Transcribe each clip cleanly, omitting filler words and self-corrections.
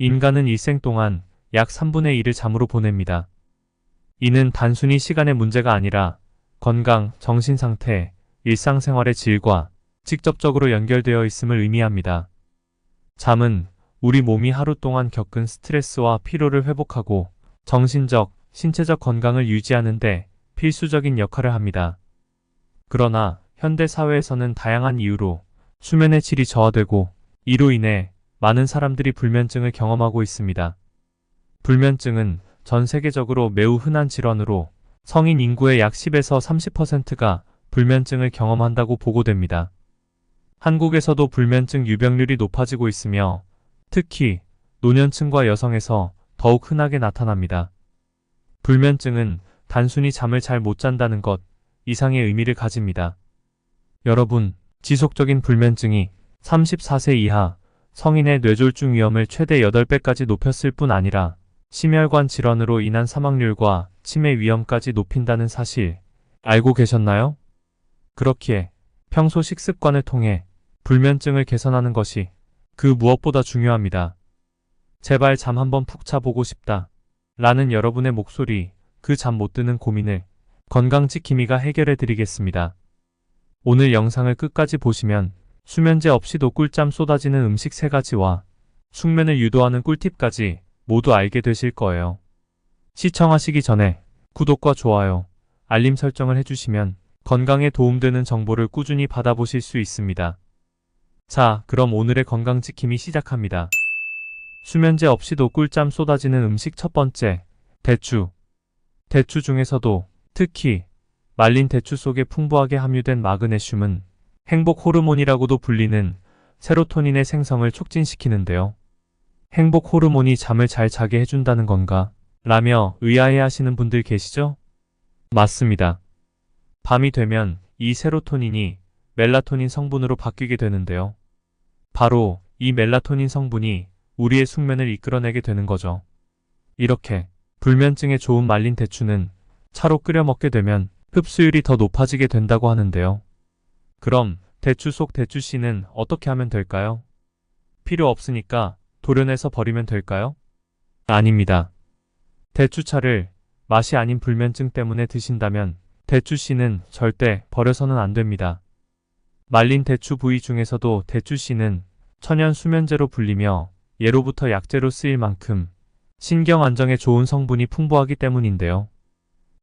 인간은 일생 동안 약 3분의 1을 잠으로 보냅니다. 이는 단순히 시간의 문제가 아니라 건강, 정신상태, 일상생활의 질과 직접적으로 연결되어 있음을 의미합니다. 잠은 우리 몸이 하루 동안 겪은 스트레스와 피로를 회복하고 정신적, 신체적 건강을 유지하는 데 필수적인 역할을 합니다. 그러나 현대 사회에서는 다양한 이유로 수면의 질이 저하되고 이로 인해 많은 사람들이 불면증을 경험하고 있습니다. 불면증은 전 세계적으로 매우 흔한 질환으로 성인 인구의 약 10에서 30%가 불면증을 경험한다고 보고됩니다. 한국에서도 불면증 유병률이 높아지고 있으며 특히 노년층과 여성에서 더욱 흔하게 나타납니다. 불면증은 단순히 잠을 잘 못 잔다는 것 이상의 의미를 가집니다. 여러분, 지속적인 불면증이 34세 이하 성인의 뇌졸중 위험을 최대 8배까지 높였을 뿐 아니라 심혈관 질환으로 인한 사망률과 치매 위험까지 높인다는 사실 알고 계셨나요? 그렇기에 평소 식습관을 통해 불면증을 개선하는 것이 그 무엇보다 중요합니다. 제발 잠 한번 푹 자보고 싶다 라는 여러분의 목소리, 그 잠 못 드는 고민을 건강지킴이가 해결해 드리겠습니다. 오늘 영상을 끝까지 보시면 수면제 없이도 꿀잠 쏟아지는 음식 3가지와 숙면을 유도하는 꿀팁까지 모두 알게 되실 거예요. 시청하시기 전에 구독과 좋아요, 알림 설정을 해주시면 건강에 도움되는 정보를 꾸준히 받아보실 수 있습니다. 자, 그럼 오늘의 건강지킴이 시작합니다. 수면제 없이도 꿀잠 쏟아지는 음식 첫 번째, 대추. 대추 중에서도 특히 말린 대추 속에 풍부하게 함유된 마그네슘은 행복 호르몬이라고도 불리는 세로토닌의 생성을 촉진시키는데요. 행복 호르몬이 잠을 잘 자게 해준다는 건가? 라며 의아해하시는 분들 계시죠? 맞습니다. 밤이 되면 이 세로토닌이 멜라토닌 성분으로 바뀌게 되는데요. 바로 이 멜라토닌 성분이 우리의 숙면을 이끌어내게 되는 거죠. 이렇게 불면증에 좋은 말린 대추는 차로 끓여 먹게 되면 흡수율이 더 높아지게 된다고 하는데요. 그럼 대추 속 대추씨는 어떻게 하면 될까요? 필요 없으니까 도려내서 버리면 될까요? 아닙니다. 대추차를 맛이 아닌 불면증 때문에 드신다면 대추씨는 절대 버려서는 안 됩니다. 말린 대추 부위 중에서도 대추씨는 천연 수면제로 불리며 예로부터 약재로 쓰일 만큼 신경 안정에 좋은 성분이 풍부하기 때문인데요.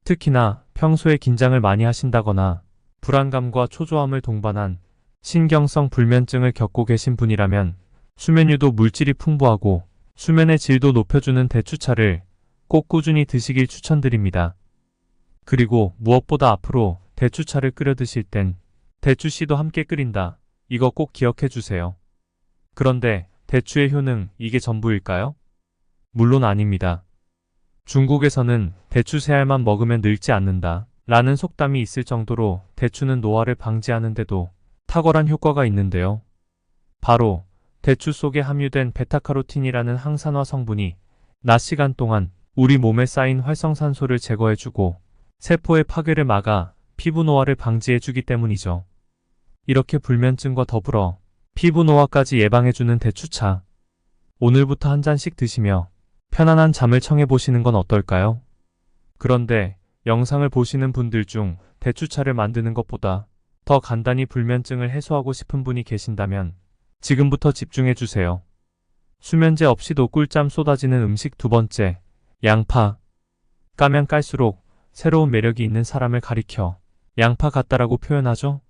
특히나 평소에 긴장을 많이 하신다거나 불안감과 초조함을 동반한 신경성 불면증을 겪고 계신 분이라면 수면유도 물질이 풍부하고 수면의 질도 높여주는 대추차를 꼭 꾸준히 드시길 추천드립니다. 그리고 무엇보다 앞으로 대추차를 끓여 드실 땐 대추씨도 함께 끓인다. 이거 꼭 기억해 주세요. 그런데 대추의 효능, 이게 전부일까요? 물론 아닙니다. 중국에서는 대추 3알만 먹으면 늙지 않는다 라는 속담이 있을 정도로 대추는 노화를 방지하는 데도 탁월한 효과가 있는데요. 바로 대추 속에 함유된 베타카로틴이라는 항산화 성분이 낮 시간 동안 우리 몸에 쌓인 활성산소를 제거해주고 세포의 파괴를 막아 피부 노화를 방지해주기 때문이죠. 이렇게 불면증과 더불어 피부 노화까지 예방해주는 대추차. 오늘부터 한 잔씩 드시며 편안한 잠을 청해보시는 건 어떨까요? 그런데 영상을 보시는 분들 중 대추차를 만드는 것보다 더 간단히 불면증을 해소하고 싶은 분이 계신다면 지금부터 집중해주세요. 수면제 없이도 꿀잠 쏟아지는 음식 두 번째, 양파. 까면 깔수록 새로운 매력이 있는 사람을 가리켜 양파 같다라고 표현하죠?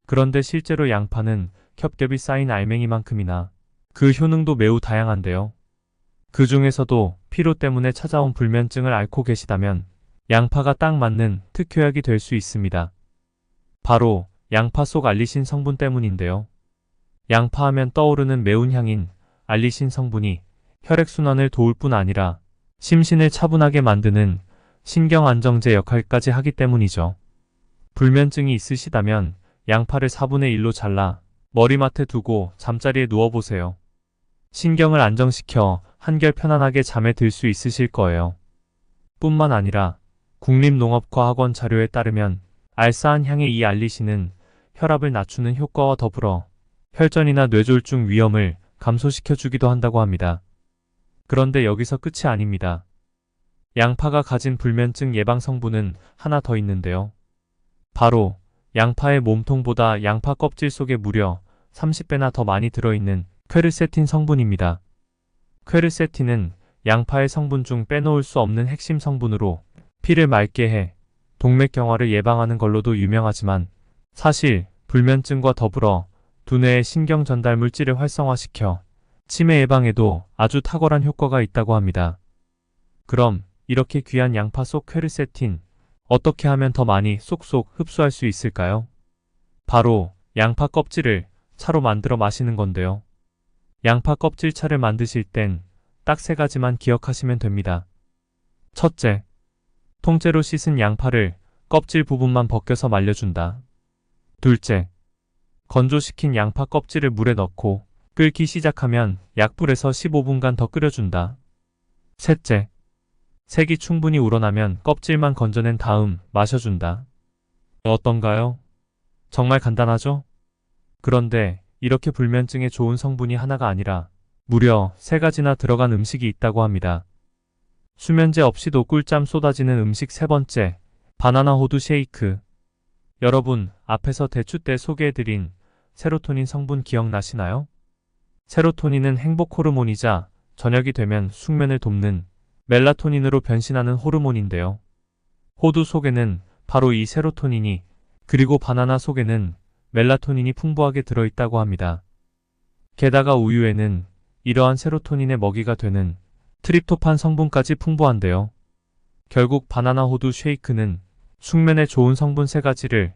그런데 실제로 양파는 겹겹이 쌓인 알맹이만큼이나 그 효능도 매우 다양한데요. 그 중에서도 피로 때문에 찾아온 불면증을 앓고 계시다면 양파가 딱 맞는 특효약이 될 수 있습니다. 바로 양파 속 알리신 성분 때문인데요. 양파하면 떠오르는 매운 향인 알리신 성분이 혈액순환을 도울 뿐 아니라 심신을 차분하게 만드는 신경안정제 역할까지 하기 때문이죠. 불면증이 있으시다면 양파를 4분의 1로 잘라 머리맡에 두고 잠자리에 누워보세요. 신경을 안정시켜 한결 편안하게 잠에 들 수 있으실 거예요. 뿐만 아니라 국립농업과학원 자료에 따르면 알싸한 향의 이 알리신은 혈압을 낮추는 효과와 더불어 혈전이나 뇌졸중 위험을 감소시켜주기도 한다고 합니다. 그런데 여기서 끝이 아닙니다. 양파가 가진 불면증 예방 성분은 하나 더 있는데요. 바로 양파의 몸통보다 양파 껍질 속에 무려 30배나 더 많이 들어있는 퀘르세틴 성분입니다. 퀘르세틴은 양파의 성분 중 빼놓을 수 없는 핵심 성분으로 피를 맑게 해 동맥경화를 예방하는 걸로도 유명하지만 사실 불면증과 더불어 두뇌의 신경 전달 물질을 활성화시켜 치매 예방에도 아주 탁월한 효과가 있다고 합니다. 그럼 이렇게 귀한 양파 속 퀘르세틴 어떻게 하면 더 많이 쏙쏙 흡수할 수 있을까요? 바로 양파 껍질을 차로 만들어 마시는 건데요. 양파 껍질 차를 만드실 땐 딱 3가지만 기억하시면 됩니다. 첫째, 통째로 씻은 양파를 껍질 부분만 벗겨서 말려준다. 둘째, 건조시킨 양파 껍질을 물에 넣고 끓기 시작하면 약불에서 15분간 더 끓여준다. 셋째, 색이 충분히 우러나면 껍질만 건져낸 다음 마셔준다. 어떤가요? 정말 간단하죠? 그런데 이렇게 불면증에 좋은 성분이 하나가 아니라 무려 3가지나 들어간 음식이 있다고 합니다. 수면제 없이도 꿀잠 쏟아지는 음식 3번째, 바나나 호두 쉐이크. 여러분, 앞에서 대추 때 소개해드린 세로토닌 성분 기억나시나요? 세로토닌은 행복 호르몬이자 저녁이 되면 숙면을 돕는 멜라토닌으로 변신하는 호르몬인데요. 호두 속에는 바로 이 세로토닌이, 그리고 바나나 속에는 멜라토닌이 풍부하게 들어있다고 합니다. 게다가 우유에는 이러한 세로토닌의 먹이가 되는 트립토판 성분까지 풍부한데요. 결국 바나나 호두 쉐이크는 숙면에 좋은 성분 3가지를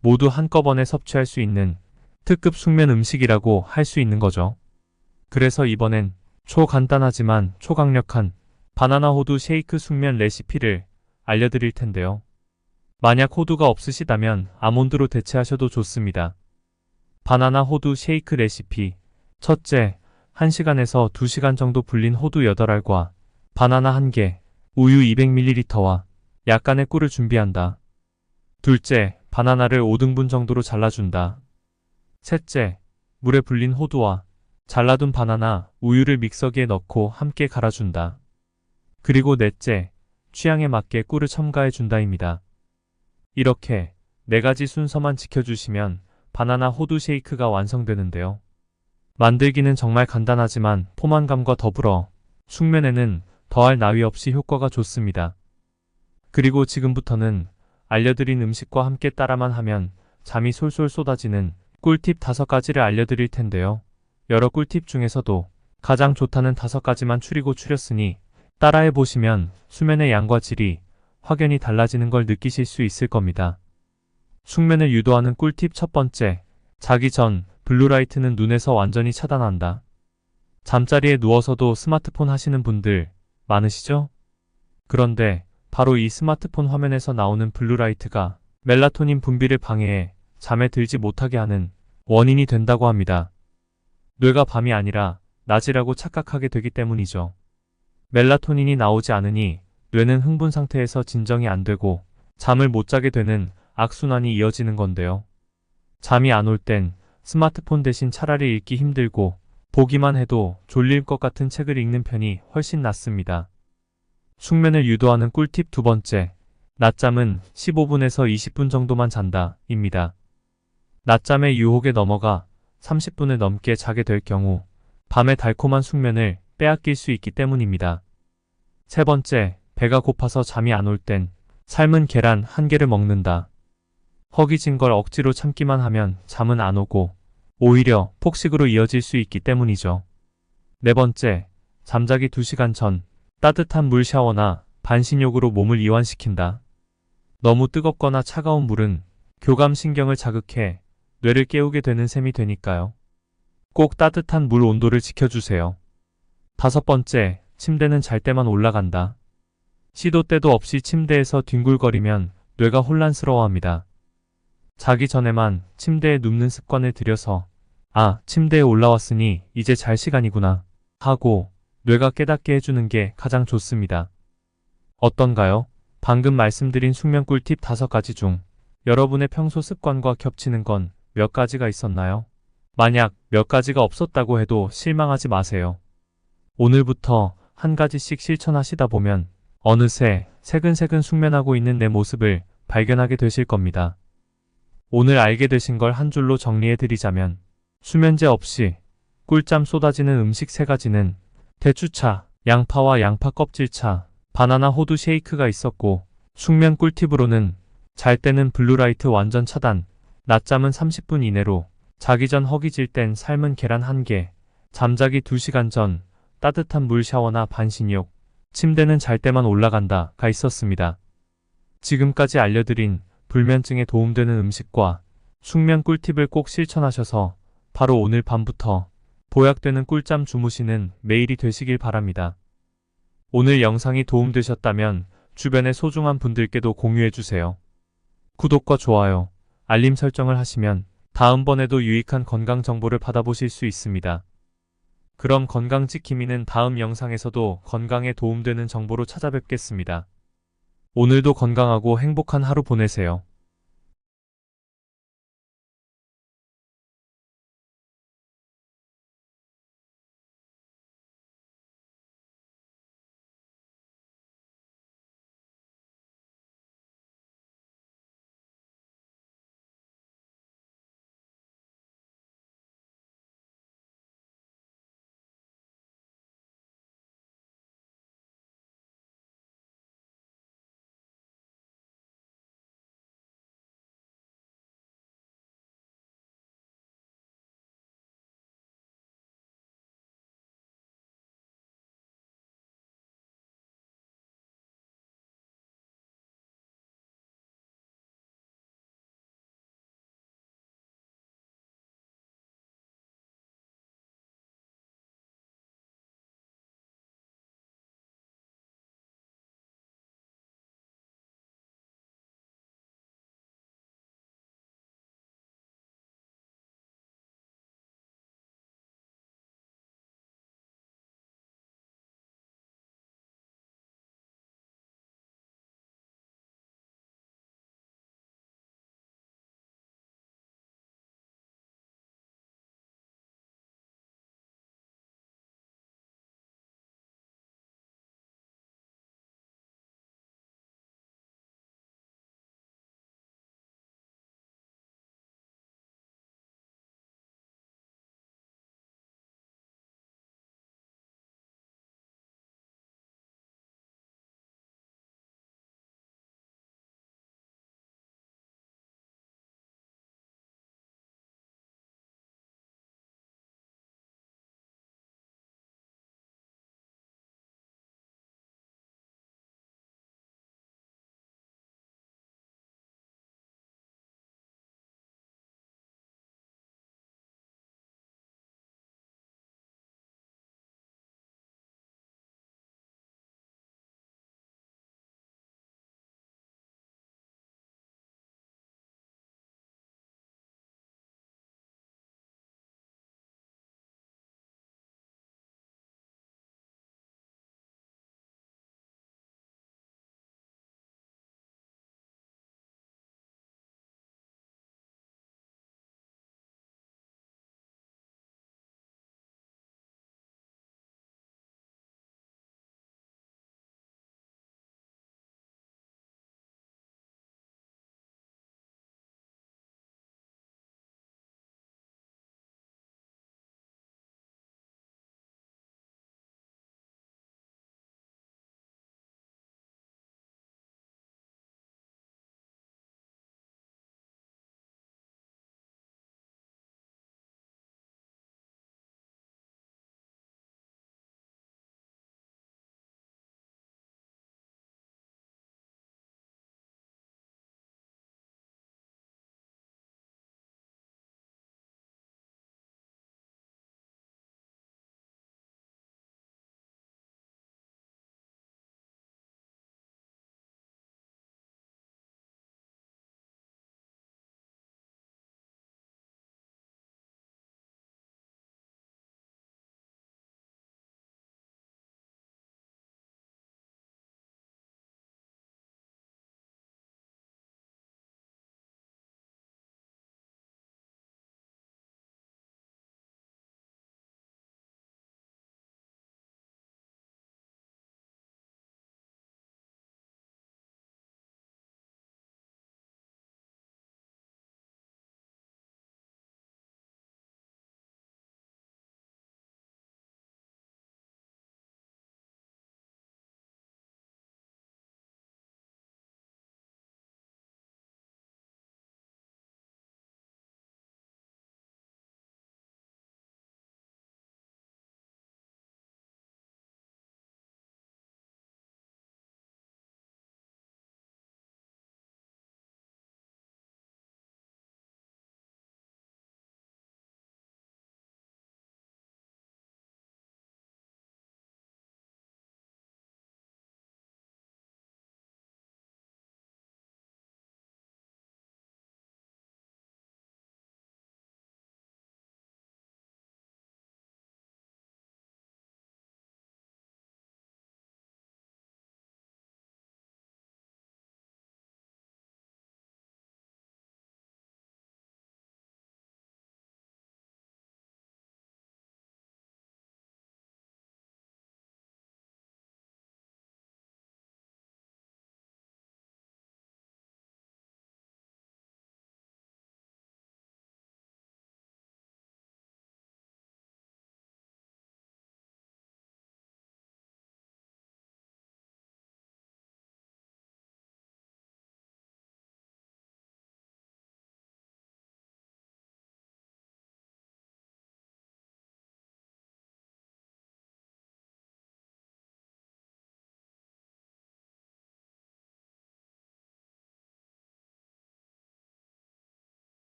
모두 한꺼번에 섭취할 수 있는 특급 숙면 음식이라고 할 수 있는 거죠. 그래서 이번엔 초간단하지만 초강력한 바나나 호두 쉐이크 숙면 레시피를 알려드릴 텐데요. 만약 호두가 없으시다면 아몬드로 대체하셔도 좋습니다. 바나나 호두 쉐이크 레시피. 첫째, 1시간에서 2시간 정도 불린 호두 8알과 바나나 1개, 우유 200ml와 약간의 꿀을 준비한다. 둘째, 바나나를 5등분 정도로 잘라준다. 셋째, 물에 불린 호두와 잘라둔 바나나, 우유를 믹서기에 넣고 함께 갈아준다. 그리고 넷째, 취향에 맞게 꿀을 첨가해준다입니다. 이렇게 4가지 순서만 지켜주시면 바나나 호두 쉐이크가 완성되는데요. 만들기는 정말 간단하지만 포만감과 더불어 숙면에는 더할 나위 없이 효과가 좋습니다. 그리고 지금부터는 알려드린 음식과 함께 따라만 하면 잠이 솔솔 쏟아지는 꿀팁 5가지를 알려드릴 텐데요. 여러 꿀팁 중에서도 가장 좋다는 5가지만 추렸으니 따라해보시면 수면의 양과 질이 확연히 달라지는 걸 느끼실 수 있을 겁니다. 숙면을 유도하는 꿀팁 1번째, 자기 전 블루라이트는 눈에서 완전히 차단한다. 잠자리에 누워서도 스마트폰 하시는 분들 많으시죠? 그런데 바로 이 스마트폰 화면에서 나오는 블루라이트가 멜라토닌 분비를 방해해 잠에 들지 못하게 하는 원인이 된다고 합니다. 뇌가 밤이 아니라 낮이라고 착각하게 되기 때문이죠. 멜라토닌이 나오지 않으니 뇌는 흥분 상태에서 진정이 안 되고 잠을 못 자게 되는 악순환이 이어지는 건데요. 잠이 안 올 땐 스마트폰 대신 차라리 읽기 힘들고 보기만 해도 졸릴 것 같은 책을 읽는 편이 훨씬 낫습니다. 숙면을 유도하는 꿀팁 2번째, 낮잠은 15분에서 20분 정도만 잔다, 입니다. 낮잠의 유혹에 넘어가 30분을 넘게 자게 될 경우 밤의 달콤한 숙면을 빼앗길 수 있기 때문입니다. 3번째, 배가 고파서 잠이 안 올 땐 삶은 계란 1개를 먹는다. 허기진 걸 억지로 참기만 하면 잠은 안 오고 오히려 폭식으로 이어질 수 있기 때문이죠. 4번째, 잠자기 2시간 전 따뜻한 물 샤워나 반신욕으로 몸을 이완시킨다. 너무 뜨겁거나 차가운 물은 교감신경을 자극해 뇌를 깨우게 되는 셈이 되니까요. 꼭 따뜻한 물 온도를 지켜주세요. 5번째, 침대는 잘 때만 올라간다. 시도 때도 없이 침대에서 뒹굴거리면 뇌가 혼란스러워합니다. 자기 전에만 침대에 눕는 습관을 들여서 침대에 올라왔으니 이제 잘 시간이구나 하고 뇌가 깨닫게 해주는 게 가장 좋습니다. 어떤가요? 방금 말씀드린 숙면 꿀팁 5가지 중 여러분의 평소 습관과 겹치는 건 몇 가지가 있었나요? 만약 몇 가지가 없었다고 해도 실망하지 마세요. 오늘부터 한 가지씩 실천하시다 보면 어느새 새근새근 숙면하고 있는 내 모습을 발견하게 되실 겁니다. 오늘 알게 되신 걸 한 줄로 정리해드리자면 수면제 없이 꿀잠 쏟아지는 음식 3가지는 대추차, 양파와 양파 껍질차, 바나나 호두 쉐이크가 있었고 숙면 꿀팁으로는 잘 때는 블루라이트 완전 차단, 낮잠은 30분 이내로, 자기 전 허기질 땐 삶은 계란 1개, 잠자기 2시간 전 따뜻한 물 샤워나 반신욕, 침대는 잘 때만 올라간다가 있었습니다. 지금까지 알려드린 불면증에 도움되는 음식과 숙면 꿀팁을 꼭 실천하셔서 바로 오늘 밤부터 보약되는 꿀잠 주무시는 매일이 되시길 바랍니다. 오늘 영상이 도움되셨다면 주변의 소중한 분들께도 공유해주세요. 구독과 좋아요, 알림 설정을 하시면 다음번에도 유익한 건강 정보를 받아보실 수 있습니다. 그럼 건강지킴이는 다음 영상에서도 건강에 도움되는 정보로 찾아뵙겠습니다. 오늘도 건강하고 행복한 하루 보내세요.